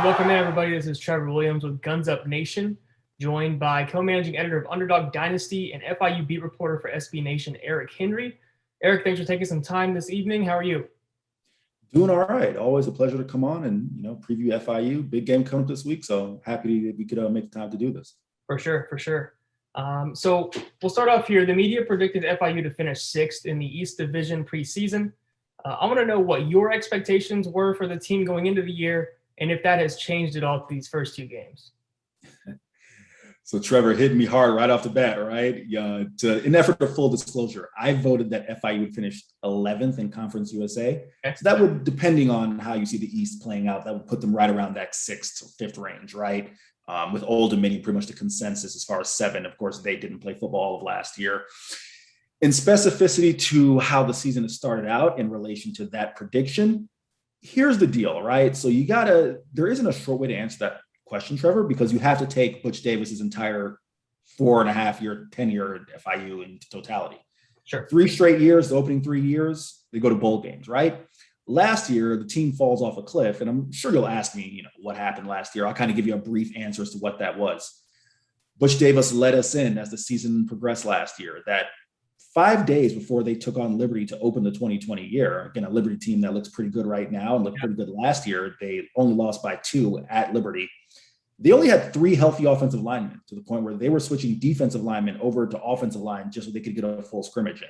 welcome in everybody. This is Trevor Williams with Guns Up Nation, joined by co-managing editor of Underdog Dynasty and FIU beat reporter for SB Nation, Eric Henry. Eric, thanks for taking some time this evening. How are you? Doing all right. Always a pleasure to come on and preview FIU. Big game coming up this week, so happy that we could make the time to do this. For sure. So we'll start off here. The media predicted FIU to finish 6th in the East Division preseason. I want to know what your expectations were for the team going into the year, and if that has changed at all these first 2 games. So Trevor hit me hard right off the bat, right? In effort of full disclosure, I voted that FIU would finish 11th in Conference USA. Okay. So that would, depending on how you see the East playing out, that would put them right around that 6th to 5th range, right? With Old Dominion pretty much the consensus as far as 7. Of course, they didn't play football all of last year. In specificity to how the season has started out in relation to that prediction, here's the deal, right? So there isn't a short way to answer that question, Trevor, because you have to take Butch Davis's entire 4.5-year tenure at FIU in totality. Sure. 3 straight years, the opening 3 years, they go to bowl games, right? Last year, the team falls off a cliff, and I'm sure you'll ask me, what happened last year. I'll kind of give you a brief answer as to what that was. Butch Davis led us in as the season progressed last year, that 5 days before they took on Liberty to open the 2020 year, again, a Liberty team that looks pretty good right now and looked pretty good last year, they only lost by 2 at Liberty. They only had 3 healthy offensive linemen, to the point where they were switching defensive linemen over to offensive line just so they could get a full scrimmage in.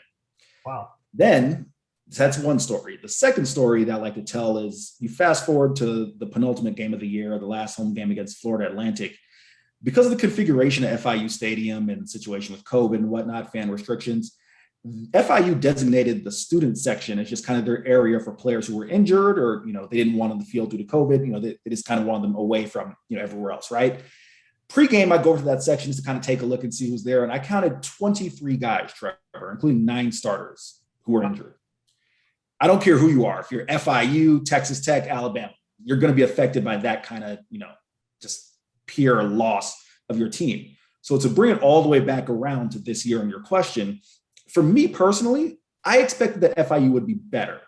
Wow. Then that's one story. The second story that I like to tell is you fast forward to the penultimate game of the year, the last home game against Florida Atlantic. Because of the configuration of FIU Stadium and the situation with COVID and whatnot, fan restrictions, FIU designated the student section as just kind of their area for players who were injured or, they didn't want on the field due to COVID. They just kind of wanted them away from, everywhere else, right? Pre-game, I go over to that section just to kind of take a look and see who's there. And I counted 23 guys, Trevor, including 9 starters who were injured. I don't care who you are. If you're FIU, Texas Tech, Alabama, you're going to be affected by that kind of, just pure loss of your team. So to bring it all the way back around to this year and your question, for me personally, I expected that FIU would be better.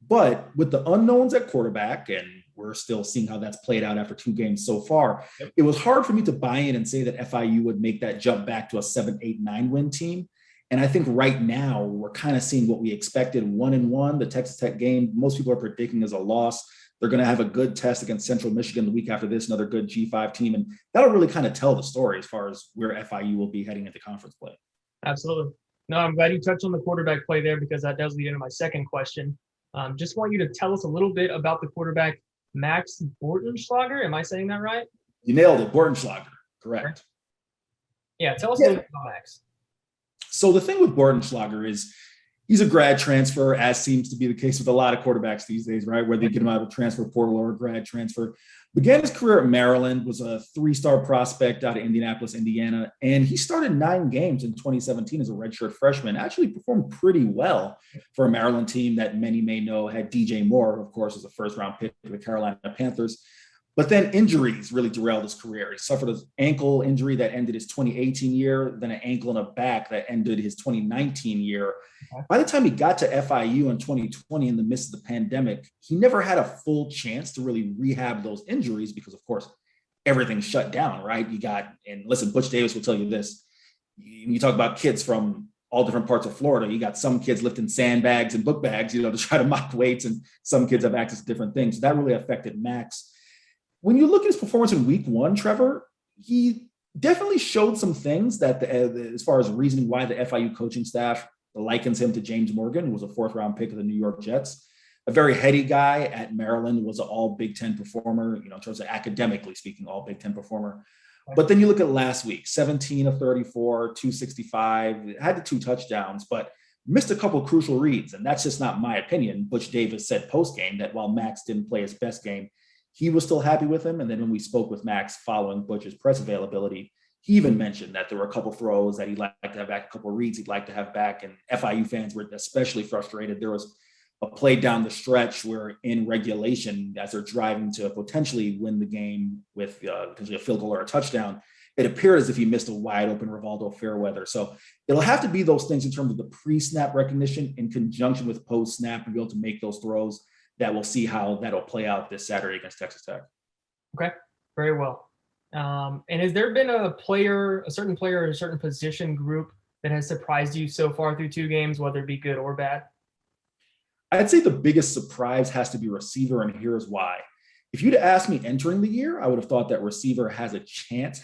But with the unknowns at quarterback, and we're still seeing how that's played out after 2 games so far, it was hard for me to buy in and say that FIU would make that jump back to a 7, 8, 9 win team. And I think right now we're kind of seeing what we expected. 1-1, the Texas Tech game, most people are predicting as a loss. They're going to have a good test against Central Michigan the week after this, another good G5 team. And that'll really kind of tell the story as far as where FIU will be heading into conference play. Absolutely. No, I'm glad you touched on the quarterback play there, because that does lead into my second question. Just want you to tell us a little bit about the quarterback, Max Bortenschlager. Am I saying that right? You nailed it. Bortenschlager. Correct. Yeah. Tell us a little bit about Max. So the thing with Bortenschlager is he's a grad transfer, as seems to be the case with a lot of quarterbacks these days, right? Whether you get him out of a transfer portal or a grad transfer. Began his career at Maryland, was a 3-star prospect out of Indianapolis, Indiana, and he started 9 games in 2017 as a redshirt freshman. Actually performed pretty well for a Maryland team that many may know had DJ Moore, of course, as a first-round pick for the Carolina Panthers. But then injuries really derailed his career. He suffered an ankle injury that ended his 2018 year, then an ankle and a back that ended his 2019 year. By the time he got to FIU in 2020 in the midst of the pandemic, he never had a full chance to really rehab those injuries because, of course, everything shut down, right? And listen, Butch Davis will tell you this. You talk about kids from all different parts of Florida. You got some kids lifting sandbags and book bags, to try to mock weights, and some kids have access to different things. So that really affected Max. When you look at his performance in week 1, Trevor, he definitely showed some things that as far as reasoning why the FIU coaching staff likens him to James Morgan, who was a 4th-round pick of the New York Jets. A very heady guy at Maryland, was an all Big Ten performer, in terms of academically speaking, all Big Ten performer. But then you look at last week, 17 of 34, 265, had the 2 touchdowns, but missed a couple of crucial reads. And that's just not my opinion. Butch Davis said post-game that while Max didn't play his best game, he was still happy with him. And then when we spoke with Max following Butch's press availability, he even mentioned that there were a couple throws that he'd like to have back, a couple of reads he'd like to have back. And FIU fans were especially frustrated. There was a play down the stretch where in regulation, as they're driving to potentially win the game with potentially a field goal or a touchdown, it appeared as if he missed a wide open Rivaldo Fairweather. So it'll have to be those things in terms of the pre-snap recognition in conjunction with post-snap and be able to make those throws that we'll see how that'll play out this Saturday against Texas Tech. Okay, very well. And has there been a player, a certain player, or a certain position group that has surprised you so far through two games, whether it be good or bad? I'd say the biggest surprise has to be receiver, and here's why. If you'd asked me entering the year, I would have thought that receiver had a chance,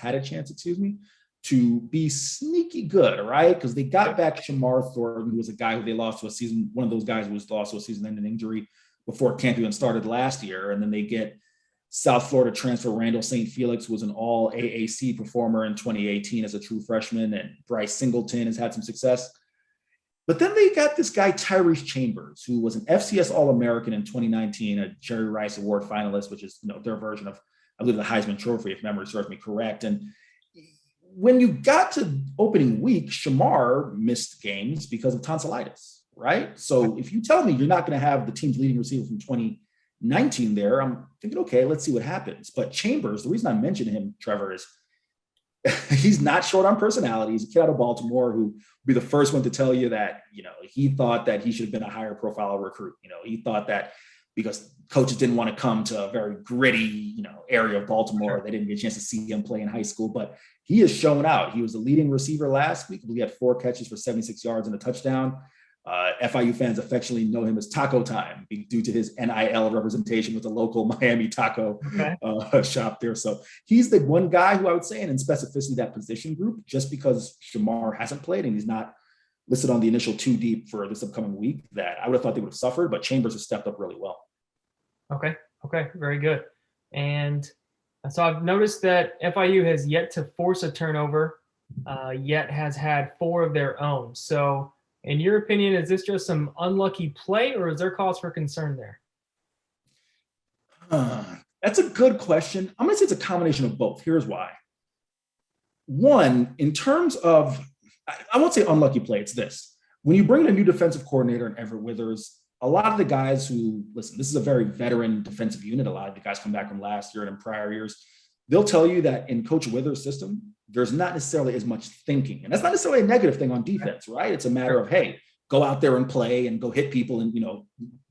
to be sneaky good, right? Because they got back Shamar Thornton, who was a guy who they lost to a season, one of those guys who was lost to a season-ending injury before camp even started last year. And then they get South Florida transfer Randall St. Felix, who was an all AAC performer in 2018 as a true freshman, and Bryce Singleton has had some success. But then they got this guy, Tyreese Chambers, who was an FCS All-American in 2019, a Jerry Rice Award finalist, which is their version of, I believe, the Heisman Trophy, if memory serves me correct. And when you got to opening week, Shamar missed games because of tonsillitis, right? So if you tell me you're not going to have the team's leading receiver from 2019 there, I'm thinking, okay, let's see what happens. But Chambers, the reason I mentioned him, Trevor, is he's not short on personality. He's a kid out of Baltimore who will be the first one to tell you that, he thought that he should have been a higher profile recruit. He thought that because coaches didn't want to come to a very gritty, area of Baltimore, they didn't get a chance to see him play in high school, but he has shown out. He was the leading receiver last week. He had 4 catches for 76 yards and a touchdown. FIU fans affectionately know him as Taco Time due to his NIL representation with the local Miami taco shop there. So he's the one guy who I would say, and in specificity, that position group, just because Shamar hasn't played and he's not listed on the initial 2 deep for this upcoming week, that I would have thought they would have suffered, but Chambers has stepped up really well. Okay, very good. And so I've noticed that FIU has yet to force a turnover, yet has had 4 of their own. So in your opinion, is this just some unlucky play, or is there cause for concern there? That's a good question. I'm going to say it's a combination of both. Here's why. One, in terms of, I won't say unlucky play, it's this. When you bring in a new defensive coordinator in Everett Withers, a lot of the guys who, listen, this is a very veteran defensive unit. A lot of the guys come back from last year and in prior years. They'll tell you that in Coach Withers' system, there's not necessarily as much thinking. And that's not necessarily a negative thing on defense, right? It's a matter of, hey, go out there and play and go hit people and,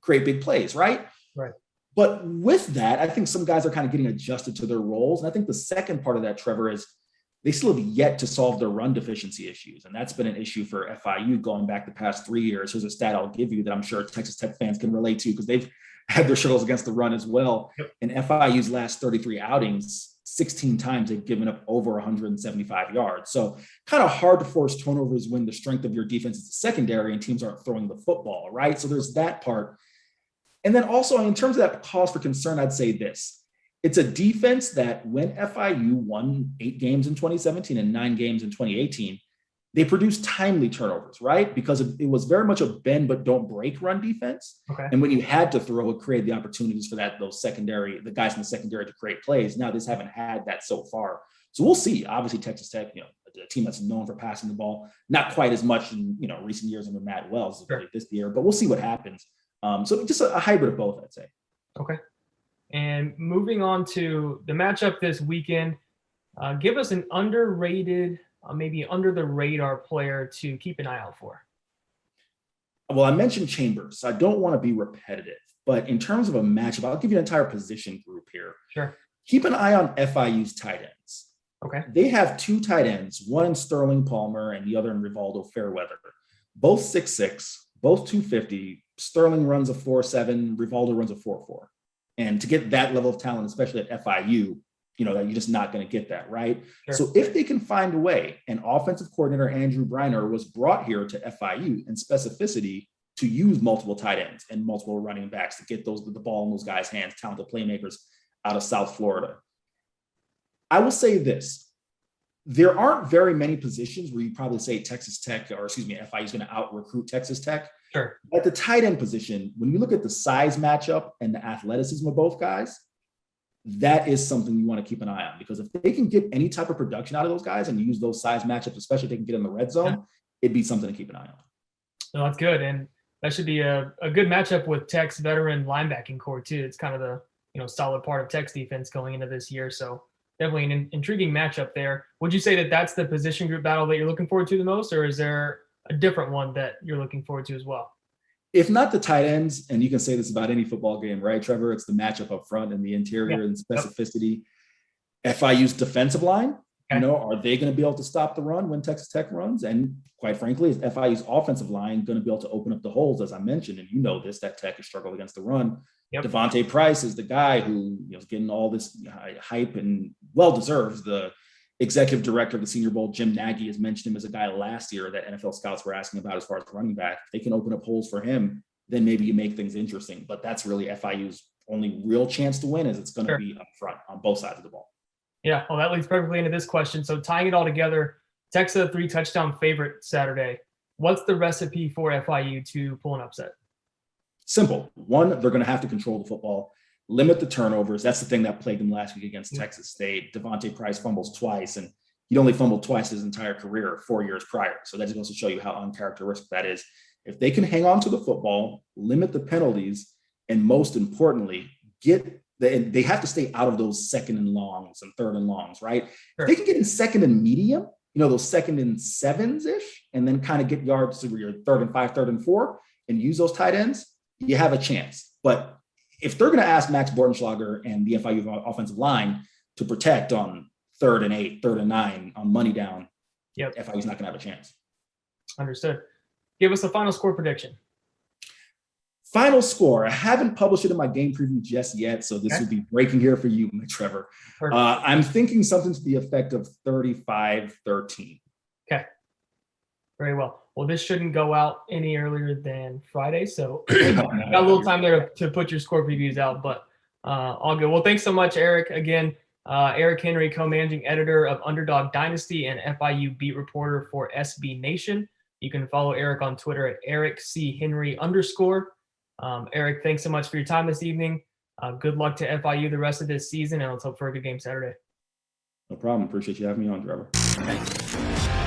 create big plays, right? Right. But with that, I think some guys are kind of getting adjusted to their roles. And I think the second part of that, Trevor, is they still have yet to solve their run deficiency issues. And that's been an issue for FIU going back the past 3 years. Here's a stat I'll give you that I'm sure Texas Tech fans can relate to because they've had their struggles against the run as well. Yep. In FIU's last 33 outings, 16 times they've given up over 175 yards. So kind of hard to force turnovers when the strength of your defense is the secondary and teams aren't throwing the football, right? So there's that part. And then also in terms of that cause for concern, I'd say this. It's a defense that when FIU won 8 games in 2017 and 9 games in 2018, they produced timely turnovers, right? Because it was very much a bend but don't break run defense. Okay. And when you had to throw, it created the opportunities for the guys in the secondary to create plays. Now they just haven't had that so far. So we'll see. Obviously, Texas Tech, a team that's known for passing the ball, not quite as much in recent years under Matt Wells this year, but we'll see what happens. So just a hybrid of both, I'd say. Okay. And moving on to the matchup this weekend, give us an underrated, maybe under the radar player to keep an eye out for. Well, I mentioned Chambers. So I don't want to be repetitive, but in terms of a matchup, I'll give you an entire position group here. Sure. Keep an eye on FIU's tight ends. Okay. They have 2 tight ends, one in Sterling Palmer and the other in Rivaldo Fairweather. Both 6'6", both 250. Sterling runs a 4.7, Rivaldo runs a 4.4. And to get that level of talent, especially at FIU, that you're just not going to get that, right? Sure. So if they can find a way, and offensive coordinator Andrew Briner was brought here to FIU in specificity to use multiple tight ends and multiple running backs to get the ball in those guys' hands, talented playmakers out of South Florida. I will say this. There aren't very many positions where you probably say FIU is going to out-recruit Texas Tech. Sure. At the tight end position, when you look at the size matchup and the athleticism of both guys, that is something you want to keep an eye on, because if they can get any type of production out of those guys and use those size matchups, especially if they can get in the red zone, it'd be something to keep an eye on. No, that's good. And that should be a good matchup with Tech's veteran linebacking core too. It's kind of the, solid part of Tech's defense going into this year. So definitely an intriguing matchup there. Would you say that that's the position group battle that you're looking forward to the most, or is there a different one that you're looking forward to as well? if not the tight ends, and you can say this about any football game, right, Trevor? It's the matchup up front and the interior and specificity. FIU's defensive line, are they going to be able to stop the run when Texas Tech runs? And quite frankly, is FIU's offensive line going to be able to open up the holes, as I mentioned? And that Tech has struggled against the run. Devontae Price is the guy who is getting all this hype and well-deserves. The executive director of the Senior Bowl, Jim Nagy, has mentioned him as a guy last year that NFL scouts were asking about as far as running back. If they can open up holes for him, then maybe you make things interesting. But that's really FIU's only real chance to win, is it's going to be up front on both sides of the ball. Yeah, well, that leads perfectly into this question. So tying it all together, Texas a 3-touchdown favorite Saturday. What's the recipe for FIU to pull an upset? Simple. One, they're going to have to control the football, limit the turnovers. That's the thing that plagued them last week against Texas State. Devontae Price fumbles twice, and he'd only fumbled twice his entire career 4 years prior. So that just goes to show you how uncharacteristic that is. If they can hang on to the football, limit the penalties, and most importantly, they have to stay out of those second and longs and third and longs, right? Sure. If they can get in second and medium, those second and sevens-ish, and then kind of get yards to your 3rd and 5, 3rd and 4, and use those tight ends, you have a chance. But if they're going to ask Max Bortenschlager and the FIU offensive line to protect on 3rd and 8, 3rd and 9 on money down, FIU's not going to have a chance. Understood. Give us a final score prediction. Final score. I haven't published it in my game preview just yet, so this would be breaking here for you, Trevor. I'm thinking something to the effect of 35-13. Okay. Very well. Well, this shouldn't go out any earlier than Friday, so got a little time there to put your score previews out, but all good. Well, thanks so much, Eric. Again, Eric Henry, co-managing editor of Underdog Dynasty and FIU beat reporter for SB Nation. You can follow Eric on Twitter at EricCHenry_. Eric, thanks so much for your time this evening. Good luck to FIU the rest of this season, and let's hope for a good game Saturday. No problem. Appreciate you having me on, Trevor. Thanks.